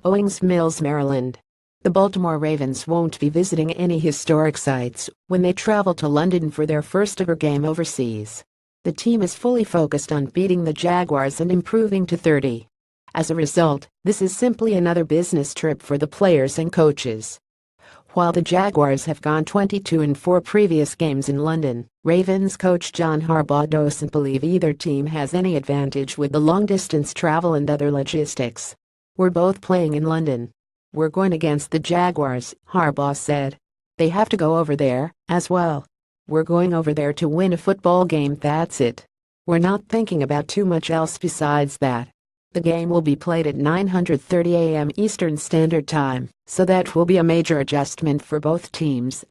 OWINGS Mills, Maryland. The Baltimore Ravens won't be visiting any historic sites when they travel to London for their first-ever game overseas. The team is fully focused on beating the Jaguars and improving to 30. As a result, this is simply another business trip for the players and coaches. While the Jaguars have gone 22-4 previous games in London, Ravens coach John Harbaugh doesn't believe either team has any advantage with the long-distance travel and other logistics. "We're both playing in London. We're going against the Jaguars," Harbaugh said. "They have to go over there, as well. We're going over there to win a football game, that's it. We're not thinking about too much else besides that." The game will be played at 9:30 a.m. Eastern Standard Time, so that will be a major adjustment for both teams.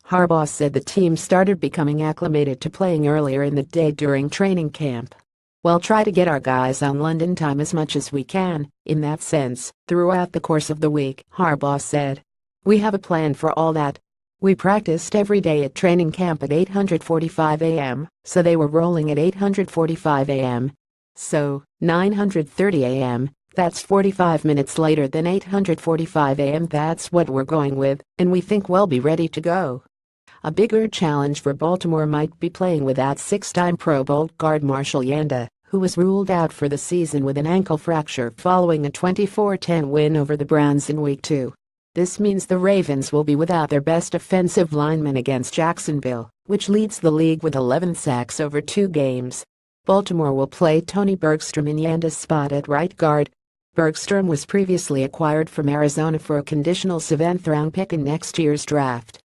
Harbaugh said the team started becoming acclimated to playing earlier in the day during training camp. "We'll try to get our guys on London time as much as we can, in that sense, throughout the course of the week," Harbaugh said. "We have a plan for all that. We practiced every day at training camp at 8:45 a.m., so they were rolling at 8:45 a.m. So, 9:30 a.m., that's 45 minutes later than 8:45 a.m. That's what we're going with, and we think we'll be ready to go." A bigger challenge for Baltimore might be playing without six-time Pro Bowl guard Marshall Yanda, who was ruled out for the season with an ankle fracture following a 24-10 win over the Browns in Week 2. This means the Ravens will be without their best offensive lineman against Jacksonville, which leads the league with 11 sacks over 2 games. Baltimore will play Tony Bergstrom in Yanda's spot at right guard. Bergstrom was previously acquired from Arizona for a conditional 7th-round pick in next year's draft.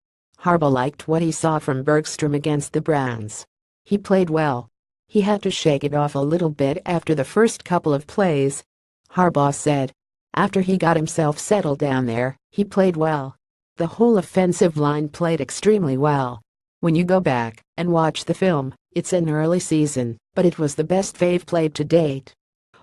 Harbaugh liked what he saw from Bergstrom against the Browns. "He played well. He had to shake it off a little bit after the first couple of plays," Harbaugh said. "After he got himself settled down there, he played well. The whole offensive line played extremely well. When you go back and watch the film, it's an early season, but it was the best they've played to date."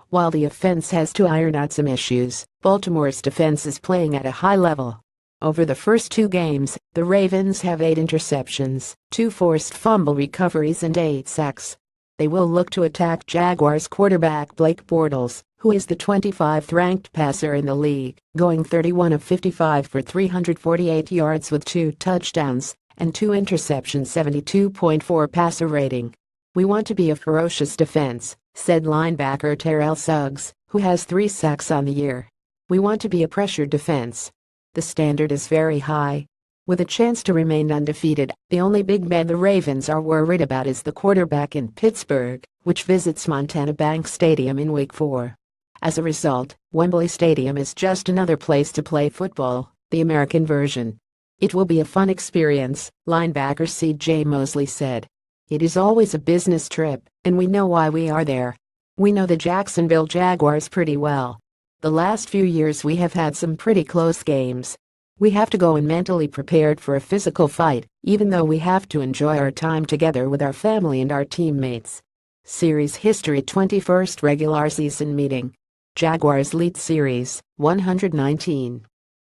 While the offense has to iron out some issues, Baltimore's defense is playing at a high level. Over the first 2 games, the Ravens have 8 interceptions, 2 forced fumble recoveries and 8 sacks. They will look to attack Jaguars quarterback Blake Bortles, who is the 25th-ranked passer in the league, going 31 of 55 for 348 yards with 2 touchdowns and 2 interceptions, 72.4 passer rating. "We want to be a ferocious defense," said linebacker Terrell Suggs, who has 3 sacks on the year. "We want to be a pressure defense. The standard is very high." With a chance to remain undefeated, the only big man the Ravens are worried about is the quarterback in Pittsburgh, which visits Montana Bank Stadium in Week 4. As a result, Wembley Stadium is just another place to play football, the American version. "It will be a fun experience," linebacker C.J. Mosley said. "It is always a business trip, and we know why we are there. We know the Jacksonville Jaguars pretty well. The last few years we have had some pretty close games. We have to go in mentally prepared for a physical fight, even though we have to enjoy our time together with our family and our teammates." Series history: 21st regular season meeting. Jaguars lead series, 119.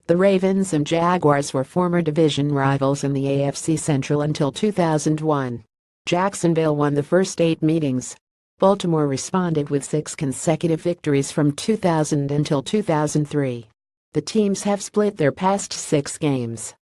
The Ravens and Jaguars were former division rivals in the AFC Central until 2001. Jacksonville won the first 8 meetings. Baltimore responded with 6 consecutive victories from 2000 until 2003. The teams have split their past 6 games.